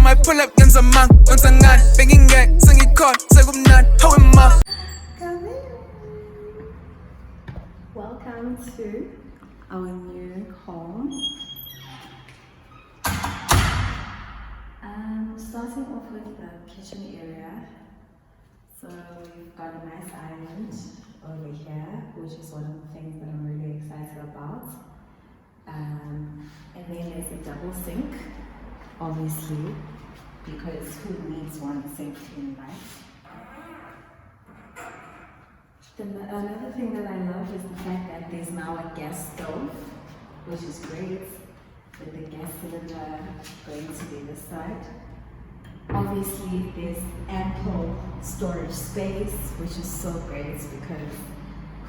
might pull up 연산망 원상한 뱅인 게 승이 컷 세금 난 허위마. Welcome to our new home. Starting off with the kitchen area. So we've got a nice island over here, which is one of the things that I'm really excited about. And then there's a double sink, obviously, because who needs one sink in life? Another thing that I love is the fact that there's now a gas stove, which is great, with the gas cylinder going to the other side. Obviously, there's ample storage space, which is so great because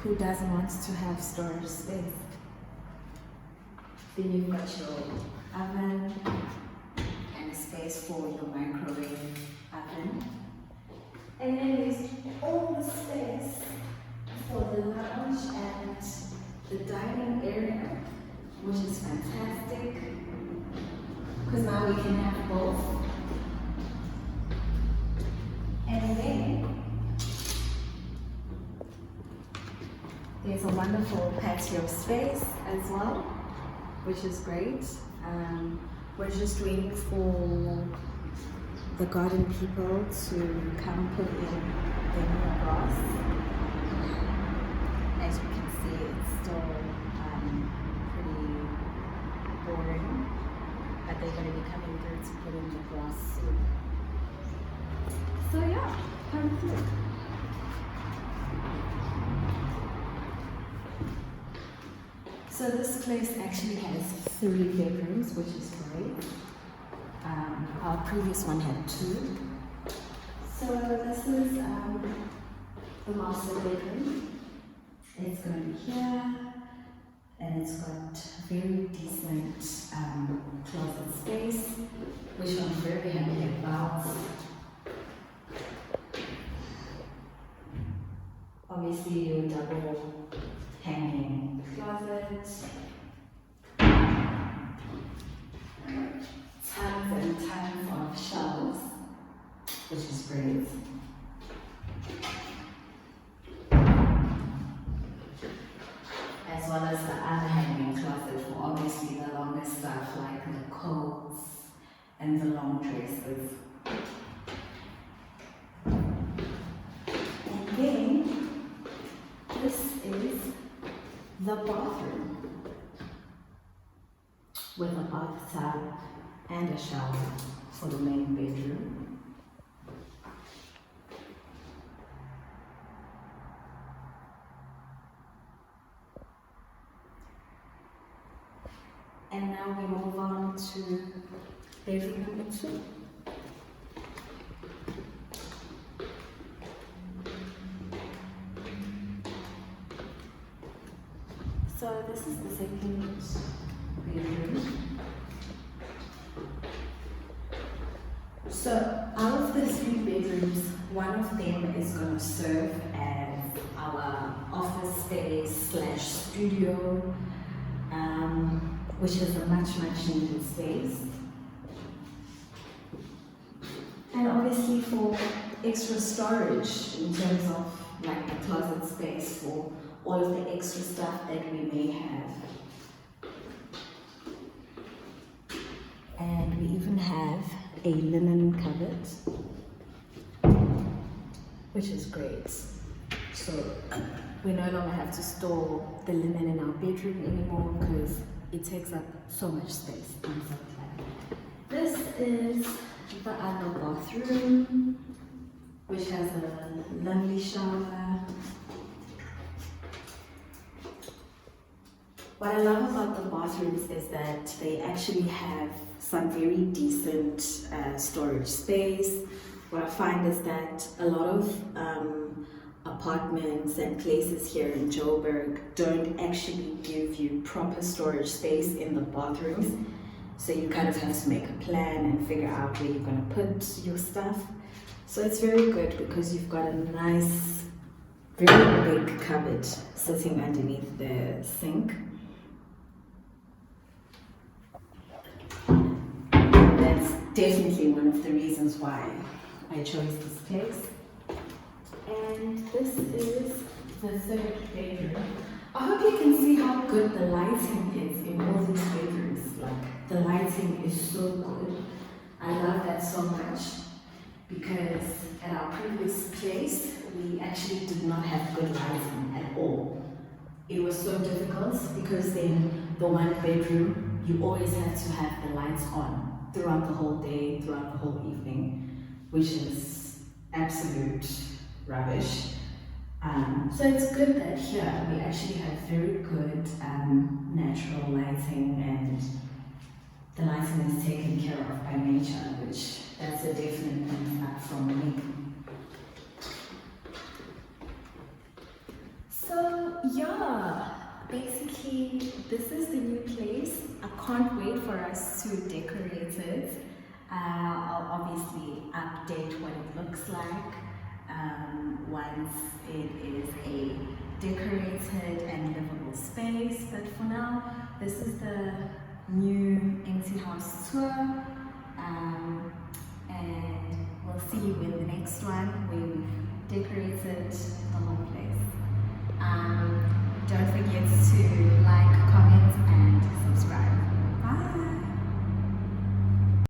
who doesn't want to have storage space? Then you've got your oven and a space for your microwave oven. And then there's all the space for the lounge and the dining area, which is fantastic because now we can have both. And then there's a wonderful patio space as well, which is great. We're just waiting for the garden people to come put in the new grass. As you can see, it's still pretty boring, but they're going to be coming through to put in the grass soon. So yeah, come through. So this place actually has 3 bedrooms, which is great. Our previous one had 2. So this is the master bedroom. It's going to be here, and it's got very decent closet space, which I'm very happy about. Obviously, your double hanging closet, tons and tons of shelves, which is great. As well as the other hanging closet for obviously the longer stuff like the coats and the long dresses. And then this is the bathroom with a bathtub and a shower for the main bedroom. And now we move on to bedroom number 2. So this is the second bedroom. So out of the 3 bedrooms, one of them is going to serve as our office space / studio, which is a much needed space. And obviously for extra storage in terms of like the closet space for all of the extra stuff that we may have. And we even have a linen cupboard, which is great. So we no longer have to store the linen in our bedroom anymore because it takes up so much space. This is the other bathroom, which has a lovely shower. What I love about the bathrooms is that they actually have some very decent storage space. What I find is that a lot of apartments and places here in Joburg don't actually give you proper storage space in the bathrooms. So you kind of have to make a plan and figure out where you're going to put your stuff. So it's very good because you've got a nice, very big cupboard sitting underneath the sink. That's definitely one of the reasons why I chose this place. And this is the third bedroom. I hope you can see how good the lighting is in all these bedrooms. Like, the lighting is so good. I love that so much because at our previous place, we actually did not have good lighting at all. It was so difficult because in the one bedroom, you always have to have the lights on throughout the whole day, throughout the whole evening, which is absolute rubbish. So it's good that here we actually have very good natural lighting, and the lighting is taken care of by nature, which that's a definite thumbs up from me. So yeah, basically this is the new place. I can't wait for us to decorate it. I'll obviously update what it looks like once it is a decorated and livable space. But for now, this is the new empty house tour, and we'll see you in the next one where we've decorated the whole place. Don't forget to like,